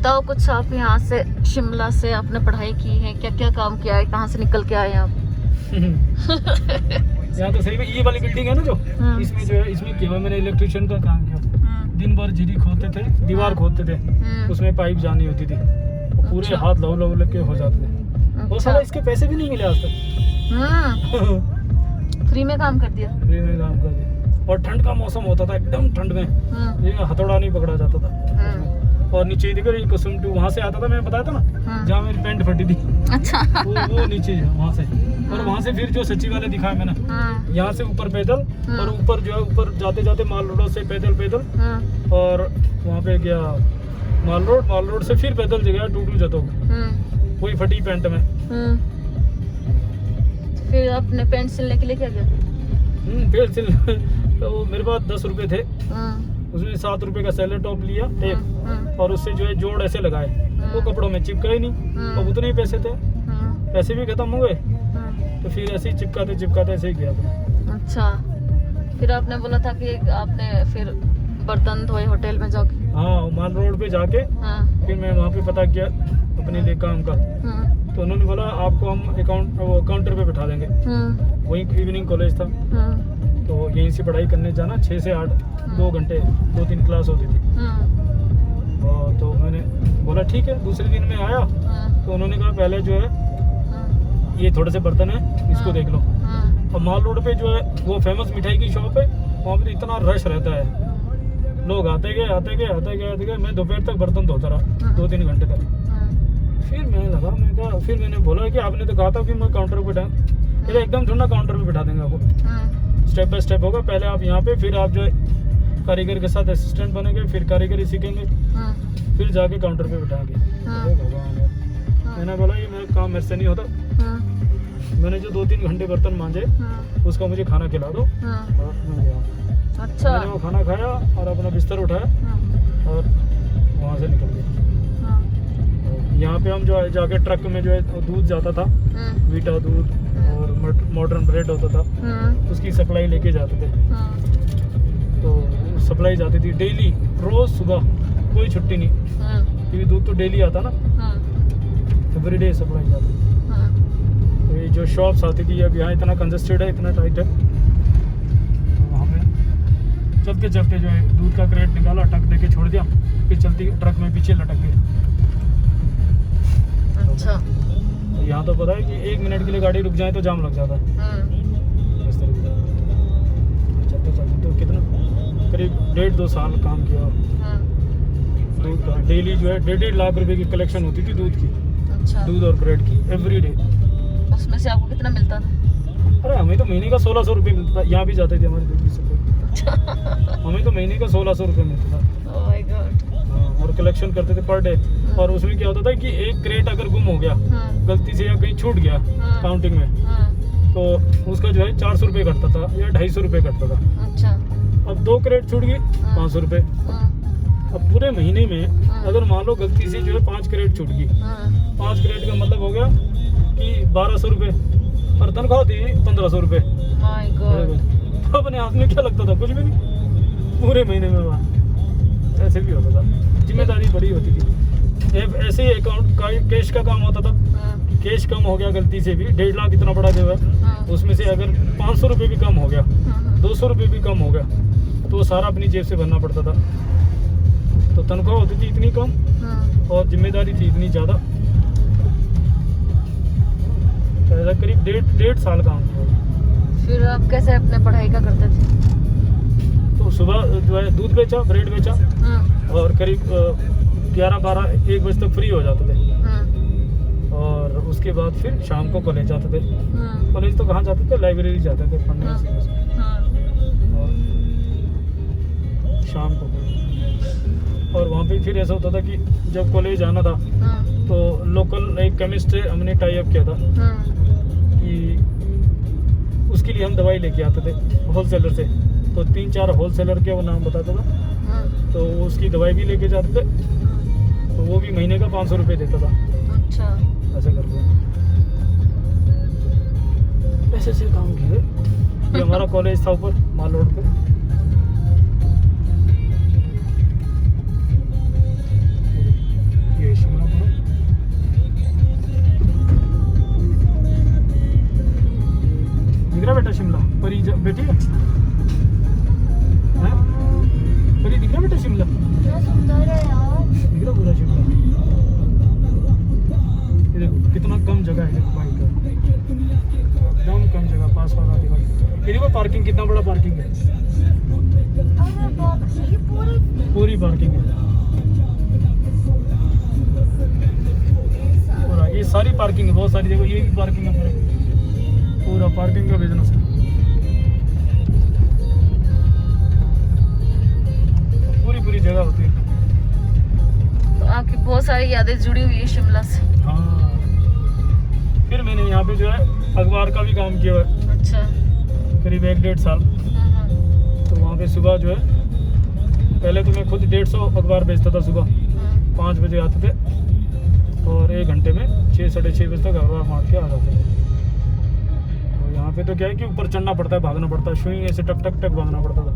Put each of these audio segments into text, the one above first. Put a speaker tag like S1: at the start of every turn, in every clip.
S1: बताओ कुछ, आप यहाँ से शिमला से आपने पढ़ाई की है, क्या क्या काम किया है, कहाँ से निकल के आए आप?
S2: यहाँ तो सही में ये वाली बिल्डिंग है ना जो, इसमें जो है इसमें किया हुआ मैंने इलेक्ट्रिशियन का काम किया। दिन भर झिरी खोदते थे, दीवार खोदते थे, उसमें पाइप जानी होती थी, पूरे हाथ लव लव लग के हो जाते थे। वो साला इसके पैसे भी नहीं मिले आज तक।
S1: फ्री में काम कर दिया।
S2: फ्री में काम कर दिया। और ठंड का मौसम होता था, एकदम ठंड में ये हथौड़ा नहीं पकड़ा जाता था। और नीचे देखो ये कसम टू वहाँ से आता था, मैंने बताया था ना जहाँ मेरी पैंट फटी थी।
S1: अच्छा।
S2: वो नीचे है वहाँ से। और वहाँ से फिर जो सच्ची वाले दिखाया मैंने, यहाँ से ऊपर पैदल, और ऊपर जो है ऊपर जाते जाते माल रोड से पैदल और वहाँ पे गया माल रोड से फिर पैदल जगह टूटू जतोग, वही फटी पैंट में।
S1: फिर आपने पैंट सिलने के लिए क्या किया?
S2: पैंट सिल तो मेरे पास 10 रुपए थे, उसमें 7 रुपए का सेलर टॉप लिया टेप, और उससे जो है जोड़ ऐसे लगाए, वो कपड़ों में चिपका ही नहीं। अब उतने ही पैसे थे, पैसे भी खत्म हो गए, तो फिर ऐसे ही चिपकाते ऐसे ही गया था।
S1: अच्छा, फिर आपने बोला था कि आपने फिर बर्तन धोए होटल में जाके?
S2: हाँ, माल रोड पे जाके फिर मैं वहाँ पे पता किया अपने लिए काम का, तो उन्होंने बोला आपको हम काउंटर पे बैठा देंगे। वहीं इवनिंग कॉलेज था, तो यहीं से पढ़ाई करने जाना, 6 से 8 2 घंटे 2-3 क्लास होती थी। और तो मैंने बोला ठीक है। दूसरे दिन में आया तो उन्होंने कहा पहले जो है ये थोड़े से बर्तन है, इसको देख लो। और माल रोड पे जो है वो फेमस मिठाई की शॉप है, वहाँ पे इतना रश रहता है, लोग आते गए। मैं दोपहर तक बर्तन धोता रहा 2-3 घंटे तक। फिर मैं कहा फिर मैंने बोला कि आपने तो कहा था कि मैं काउंटर पे बैठा, एकदम थोड़ा काउंटर पे बैठा देंगे आपको, स्टेप बाय स्टेप होगा। पहले आप यहाँ पे, फिर आप जो है कारीगर के साथ असिस्टेंट बनेंगे, फिर कारीगरी सीखेंगे, फिर जाके काउंटर पे बैठाएंगे। मैंने बोला ये मेरा काम मेरे से नहीं होता। मैंने जो 2-3 घंटे बर्तन मांजे, उसका मुझे खाना खिला दो।
S1: अच्छा।
S2: मैंने वो खाना खाया और अपना बिस्तर उठाया और वहाँ से निकल गया। यहाँ पे हम जो है जाके ट्रक में जो है दूध जाता था, वीटा दूध और मॉडर्न ब्रेड होता था, उसकी सप्लाई लेके जाते थे। तो सप्लाई जाती थी डेली, रोज सुबह, कोई छुट्टी नहीं, क्योंकि दूध तो डेली आता ना, एवरीडे सप्लाई जाती थी। तो ये जो शॉप्स आती थी, अब यहाँ इतना कंजस्टेड है, इतना टाइट है, तो वहाँ पे चलते चलते जो है दूध का क्रेट निकाला, टक दे के छोड़ दिया, फिर चलती ट्रक में पीछे लटक गए।
S1: अच्छा।
S2: तो यहाँ तो पता है कि 1 मिनट के लिए गाड़ी रुक जाए तो जाम लग जाता है। इस तरह चलते तो कितना करीब 1.5-2 साल काम किया दूध का। डेली जो है 1.5 लाख रुपए की कलेक्शन होती थी दूध की।
S1: अच्छा।
S2: दूध और ब्रेड की एवरीडे।
S1: उसमें से आपको कितना मिलता था?
S2: अरे हमें तो महीने का 1600 रुपये मिलता था। यहाँ भी जाते थे हमारे दूध की सप्लाई, हमें तो महीने का 1600 रुपये मिलता था।
S1: Oh my God.
S2: और कलेक्शन करते थे पर डे। और उसमें क्या होता था कि एक क्रेट अगर गुम हो गया गलती से या कहीं छूट गया काउंटिंग में, तो उसका जो है 400 रुपये कटता था या 250 रुपये कटता था।
S1: अच्छा।
S2: अब 2 क्रेट छूट गई 500 रुपये। अब पूरे महीने में अगर मान लो गलती से जो है 5 क्रेट छूट गई, 5 क्रेट का मतलब हो गया कि 1200 रुपये, और तनख्वाह थी 1500 रुपये।
S1: My God.
S2: तो अपने हाथ में क्या लगता था? कुछ भी नहीं, पूरे महीने में वहाँ ऐसे भी होता था। जिम्मेदारी बड़ी होती थी। ऐसे ही अकाउंट का कैश का काम होता था, कैश कम हो गया गलती से भी, 1.5 लाख इतना बड़ा जो है, उसमें से अगर 500 रुपये भी कम हो गया, 200 रुपये भी कम हो गया, तो वो सारा अपनी जेब से भरना पड़ता था। तो तनख्वाह होती थी इतनी कम और जिम्मेदारी थी इतनी ज़्यादा। तो ऐसा करीब 1.5 साल काम किया।
S1: फिर आप कैसे अपने पढ़ाई का करते थे?
S2: तो सुबह जो है दूध बेचा, ब्रेड बेचा, और करीब 11-12-1 बजे तक फ्री हो जाते थे। और उसके बाद फिर शाम को कॉलेज जाते थे। कॉलेज तो कहाँ जाते थे, लाइब्रेरी जाते थे पढ़ने। और शाम को, और वहाँ पे फिर ऐसा होता था कि जब कॉलेज आना था तो लोकल एक केमिस्ट से हमने टाई अप किया था कि उसके लिए हम दवाई लेके आते थे होलसेलर से। तो 3-4 होलसेलर के वो नाम बताता था, तो उसकी दवाई भी लेके जाते थे, तो वो भी महीने का 500 रुपये देता था।
S1: अच्छा।
S2: ऐसे करके ऐसे से काम किए। ये हमारा कॉलेज था ऊपर माल रोड पे। दिख रहा बेटा शिमला? परी बेटी है? हैं? परी दिख रहा बेटा शिमला? दिख रहा पूरा शिमला? ये देखो कितना कम जगह है बाइक का, एकदम कम जगह, पास वाला डिवाइड। ये देखो पार्किंग, कितना बड़ा पार्किंग है, पूरी पार्किंग है पूरा। ये सारी पार्किंग है, बहुत सारी। देखो ये भी पार्किंग है, पूरा पार्किंग का बिजनेस है। पूरी जगह होती है।
S1: तो आपकी बहुत सारी यादें जुड़ी हुई है शिमला से।
S2: हाँ, फिर मैंने यहाँ पे जो है अखबार का भी काम किया है।
S1: अच्छा।
S2: करीब 1-1.5 साल। तो वहाँ पे सुबह जो है, पहले तो मैं खुद 150 अखबार बेचता था। सुबह 5 बजे आते थे और 1 घंटे में 6-6:30 बजे तक अखबार बांट के आ जाते थे। तो यहाँ पे तो क्या है कि ऊपर चढ़ना पड़ता है, भागना पड़ता है, सुई ऐसे टक टक टक भागना पड़ता था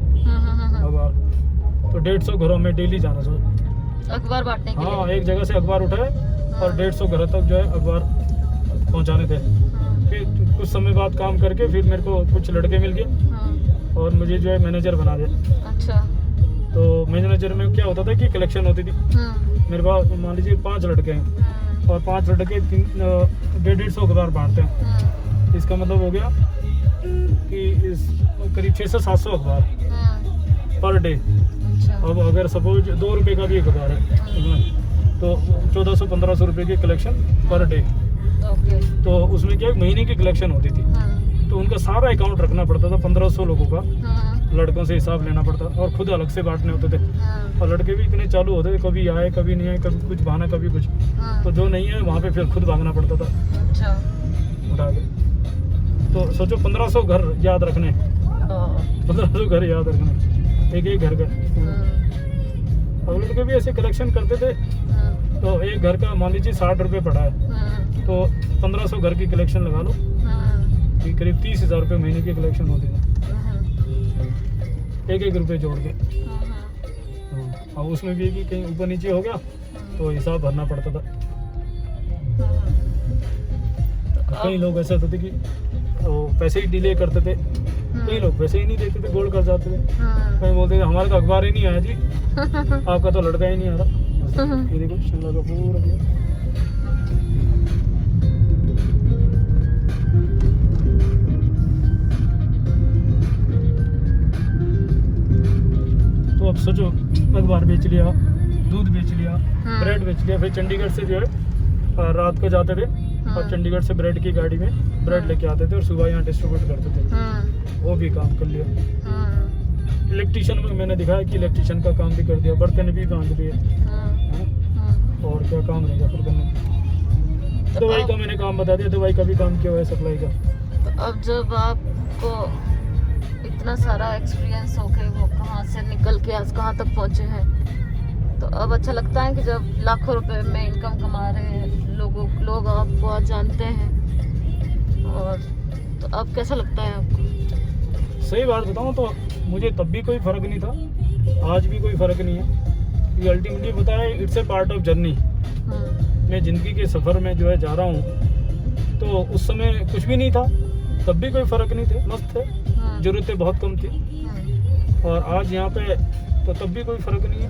S2: अखबार। तो 150 घरों में डेली जाना सर
S1: अखबार बांटने के लिए।
S2: हाँ, एक जगह से अखबार उठाए और 150 घर तक जो है अखबार पहुँचाने थे। फिर कुछ समय बाद काम करके फिर मेरे को कुछ लड़के मिल गए और मुझे जो है मैनेजर बना दिया।
S1: अच्छा।
S2: तो मैनेजर में क्या होता था कि कलेक्शन होती थी। मेरे पास मान लीजिए 5 लड़के हैं और 5 लड़के 150 अखबार बांटते हैं। इसका मतलब हो गया कि इस करीब 600-700 अखबार पर डे। अब अगर सपोज 2 रुपये का भी अखबार है तो 1400-1500 रुपये की कलेक्शन पर डे। तो उसमें क्या महीने की कलेक्शन होती थी। तो उनका सारा अकाउंट रखना पड़ता था, 1500 लोगों का। लड़कों से हिसाब लेना पड़ता और खुद अलग से बांटने होते थे। और लड़के भी इतने चालू होते थे, कभी आए कभी नहीं आए, कभी कुछ बहाना कभी कुछ। तो जो नहीं है वहाँ पे फिर खुद भागना पड़ता था।
S1: अच्छा।
S2: उठा के तो सोचो 1500 घर याद रखने, 1500 घर याद रखने, एक घर का। और लड़के भी ऐसे कलेक्शन करते थे। तो एक घर का मान लीजिए 60 रुपये पड़ा है तो 1500 घर की कलेक्शन लगा लो, करीब 30,000 रुपये महीने की कलेक्शन होती थी, 1-1 रुपये जोड़ के। और उसमें भी कि कहीं ऊपर नीचे हो गया तो हिसाब भरना पड़ता था। कई लोग ऐसे होते थे कि पैसे ही डिले करते थे, कई लोग पैसे ही नहीं देते थे, गोल्ड कर जाते थे। कहीं बोलते थे हमारे तो अखबार ही नहीं आया जी, आपका तो लड़का ही नहीं आ रहा। ये देखो शिमला का पूरा व्यू। तो अब सोचो अखबार बेच लिया, दूध बेच लिया, ब्रेड बेच लिया। फिर चंडीगढ़ से जो है रात को जाते थे और चंडीगढ़ से ब्रेड की गाड़ी में ब्रेड लेके आते थे और सुबह यहाँ डिस्ट्रीब्यूट करते थे। वो भी काम कर लिया। इलेक्ट्रिशियन में मैंने दिखाया कि इलेक्ट्रिशियन का काम भी कर दिया, बर्तन भी बांध दिए। और क्या काम रहेगा फिर करने। दवाई का मैंने काम बता दिया, दवाई का भी काम किया हुआ है, सप्लाई का।
S1: तो अब जब आपको इतना सारा एक्सपीरियंस हो गया, वो कहाँ से निकल के आज कहाँ तक पहुँचे हैं, तो अब अच्छा लगता है कि जब लाखों रुपए में इनकम कमा रहे हैं, लोग आपको आज जानते हैं, और तो अब कैसा लगता है आपको?
S2: सही बात बताऊँ तो मुझे तब भी कोई फ़र्क नहीं था, आज भी कोई फ़र्क नहीं है। ये अल्टीमेटली पता है, it's a part of journey. मैं ज़िंदगी के सफ़र में जो है जा रहा हूँ। तो उस समय कुछ भी नहीं था, तब भी कोई फ़र्क नहीं थे, मस्त थे, ज़रूरतें बहुत कम थी। और आज यहाँ पे तो तब भी कोई फ़र्क नहीं है।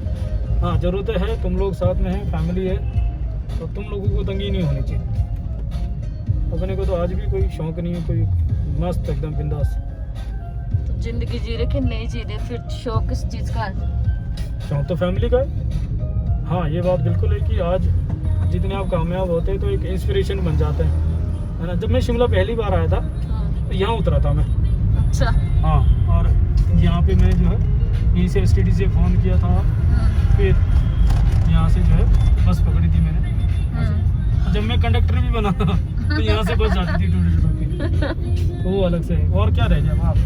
S2: हाँ, ज़रूरतें हैं, तुम लोग साथ में हैं, फैमिली है, तो तुम लोगों को तंगी नहीं होनी चाहिए। अपने को तो आज भी कोई शौक़ नहीं है, कोई मस्त एकदम बिंदास।
S1: तो ज़िंदगी जी रहे कि नहीं जी रहे, फिर शौक़ किस चीज़ का है?
S2: शौक़ तो फैमिली का है। हाँ, ये बात बिल्कुल है कि आज जितने आप कामयाब होते हैं तो एक इंस्पिरेशन बन जाते हैं, है ना। जब मैं शिमला पहली बार आया था तो यहाँ उतरा था मैं।
S1: अच्छा।
S2: हाँ, और यहाँ पे मैं जो है यहीं से STD से फ़ोन किया था, फिर यहाँ से जो है बस पकड़ी थी मैंने। जब मैं कंडक्टर भी बना था तो यहाँ से बस जाती थी टूटी की, तो वो अलग से। और क्या रह गया आप,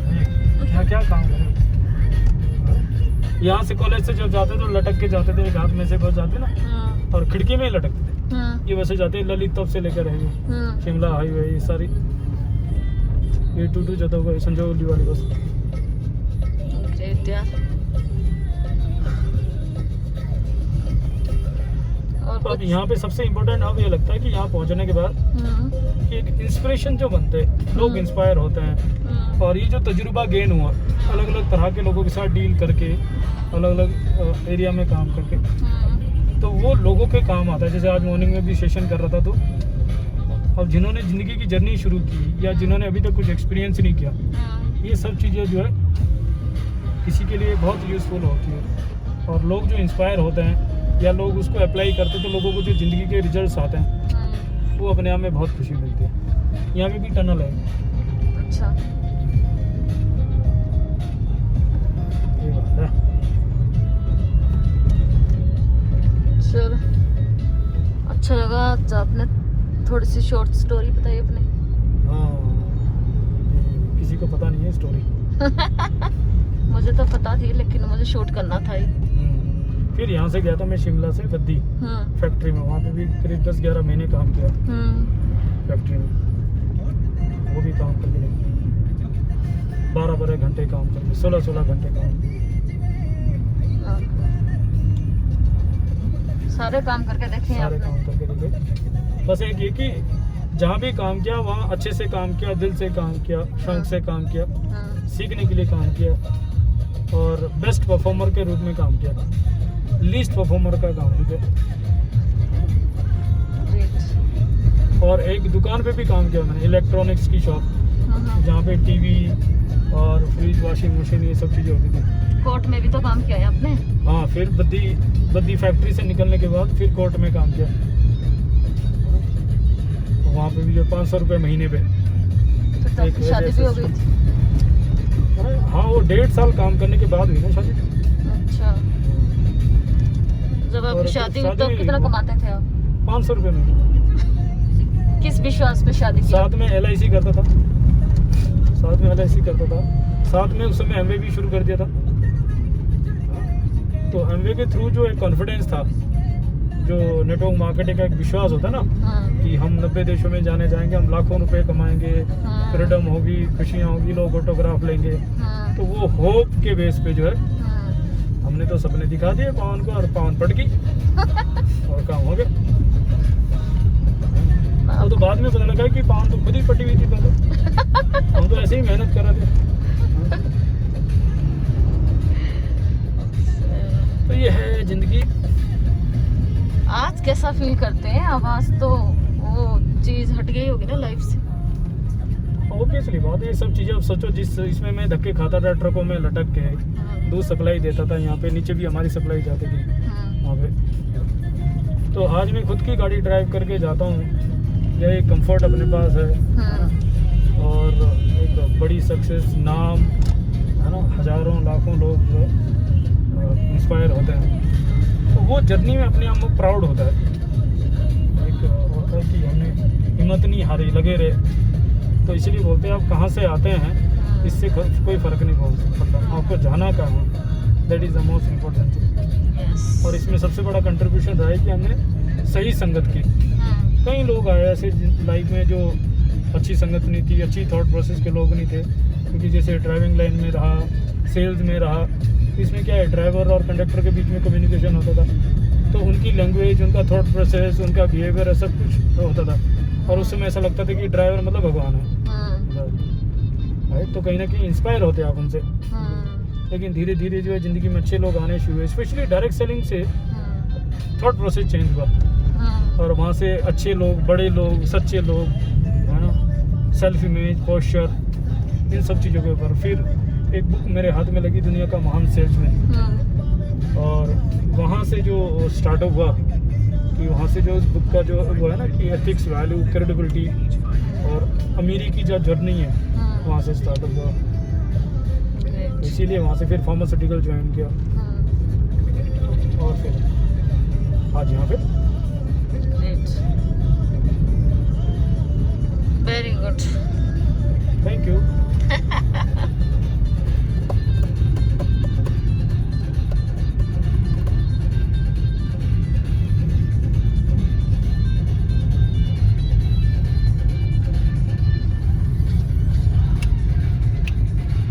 S2: क्या क्या काम करें। यहाँ से कॉलेज से जब जाते तो लटक के जाते थे, एक हाथ में से बस जाते ना और खिड़की में ही लटकते थे। ये बसें जाते ललित तब से लेकर रहेंगे शिमला हाईवे, ये सारी ये 22 जाता होगा, संजौली वाली बस।
S1: और
S2: तो अब
S1: कुछ?
S2: यहाँ पे सबसे इम्पोर्टेंट अब ये लगता है कि यहाँ पहुँचने के बाद कि एक इंस्पिरेशन जो बनते हैं, लोग इंस्पायर होते हैं। और ये जो तजुर्बा गेन हुआ अलग अलग तरह के लोगों के साथ डील करके, अलग अलग एरिया में काम करके, तो वो लोगों के काम आता है। जैसे आज मॉर्निंग में भी सेशन कर रहा था, तो अब जिन्होंने ज़िंदगी की जर्नी शुरू की या जिन्होंने अभी तक कुछ एक्सपीरियंस नहीं किया, ये सब चीज़ें जो है किसी के लिए बहुत यूज़फुल होती है। और लोग जो इंस्पायर होते हैं या लोग उसको अप्लाई करते हैं, तो लोगों को जो ज़िंदगी के रिजल्ट्स आते हैं वो अपने आप में बहुत खुशी मिलती है। यहाँ पे भी टनल है।
S1: अच्छा,
S2: ये बात है।
S1: चलो अच्छा लगा। आज आपने थोड़ी सी शॉर्ट स्टोरी बताई अपनी।
S2: हाँ, किसी को पता नहीं है स्टोरी।
S1: मुझे तो पता थी, लेकिन मुझे शूट करना था ही।
S2: फिर यहाँ से गया था मैं शिमला से बद्दी फैक्ट्री में, वहाँ पे भी करीब 10-11 महीने काम किया फैक्ट्री में। वो भी काम करके 12-12 घंटे काम करके 16-16 घंटे काम।
S1: सारे काम करके देखे
S2: सारे
S1: आपने?
S2: काम करके देखे। बस एक ये कि जहाँ भी काम किया वहाँ अच्छे से काम किया, दिल से काम किया, शौक से काम किया, सीखने के लिए काम किया और बेस्ट परफॉर्मर के रूप में काम किया, लीस्ट परफॉर्मर का काम नहीं किया। और एक दुकान पे भी काम किया मैंने, इलेक्ट्रॉनिक्स की शॉप, जहाँ पे टीवी और फ्रिज, वॉशिंग मशीन, ये सब चीज़ें होती थी।
S1: कोर्ट में भी तो काम किया है आपने?
S2: हाँ, फिर बद्दी फैक्ट्री से निकलने के बाद फिर कोर्ट में काम किया। वहाँ पे भी जो 500 रुपये महीने पे।
S1: फिर तो आपकी शादी भी हो गई थी?
S2: हाँ, वो 1.5 साल काम करने के बाद हुई ना शादी।
S1: अच्छा, जब आपकी शादी हुई तो कितना कमाते थे आप?
S2: 500 रुपये महीने।
S1: किस विश्वास पे शादी की?
S2: साथ में LIC करता था, साथ में उस समय एमवे भी शुरू कर दिया था। तो एमवे के थ्रू जो एक कॉन्फिडेंस था, जो नेटवर्क मार्केटिंग का एक विश्वास होता है ना, कि हम 90 देशों में जाएंगे, हम लाखों रुपए कमाएंगे, फ्रीडम होगी, खुशियाँ होगी, लोग ऑटोग्राफ लेंगे। तो वो होप के बेस पे जो है हमने तो सपने दिखा दिए पावन को, और पावन पट गई और काम हो गया। वो तो बाद में पता लगा कि पावन तो खुद ही पटी हुई थी पहले। हम तो ऐसे ही मेहनत कर रहे थे। तो ये है जिंदगी।
S1: आज कैसा फील करते हैं अब? आज तो वो चीज हट गई होगी ना लाइफ से।
S2: ऑब्वियसली बात है, ये सब चीज़ें अब सोचो, जिस इसमें मैं धक्के खाता था ट्रकों में लटक के, दूध सप्लाई देता था, यहाँ पे नीचे भी हमारी सप्लाई जाती थी वहाँ पे। तो आज मैं खुद की गाड़ी ड्राइव करके जाता हूँ, यह एक कंफर्ट अपने पास है और एक बड़ी सक्सेस, नाम है ना, हज़ारों लाखों लोग जो इंस्पायर होते हैं। तो वो जर्नी में अपने आप में प्राउड होता है। एक होता है कि हमने हिम्मत नहीं हारी, लगे रहे। तो इसलिए बोलते हैं आप कहाँ से आते हैं इससे कोई फ़र्क नहीं पड़ता, आपको जाना कहाँ है, that is the most important thing. और इसमें सबसे बड़ा कंट्रीब्यूशन रहा है कि हमने सही संगत की। कई लोग आए ऐसे लाइफ में जो अच्छी संगत नहीं थी, अच्छी थॉट प्रोसेस के लोग नहीं थे, क्योंकि जैसे ड्राइविंग लाइन में रहा, सेल्स में रहा, इसमें क्या है, ड्राइवर और कंडक्टर के बीच में कम्युनिकेशन होता था। तो उनकी लैंग्वेज, उनका थॉट प्रोसेस, उनका बिहेवियर, सब कुछ होता था। और उस समय ऐसा लगता था कि ड्राइवर मतलब भगवान है। तो कहीं ना कहीं इंस्पायर होते आप उनसे। लेकिन धीरे धीरे जो है ज़िंदगी में अच्छे लोग आने शुरू हुए, स्पेशली डायरेक्ट सेलिंग से थॉट प्रोसेस चेंज हुआ। और वहाँ से अच्छे लोग, बड़े लोग, सच्चे लोग, है ना, सेल्फ इमेज, पोस्चर, इन सब चीज़ों के ऊपर। फिर एक बुक मेरे हाथ में लगी, दुनिया का महान सेल्समैन। और वहाँ से जो स्टार्टअप हुआ कि वहाँ से जो उस बुक का जो वो है ना कि एथिक्स, वैल्यू, क्रेडिबिलिटी और अमीरी की जो जर्नी है, वहाँ से स्टार्टअप हुआ। इसीलिए वहाँ से फिर फार्मास्यूटिकल ज्वाइन किया और फिर आज यहाँ पे।
S1: Very good,
S2: thank you.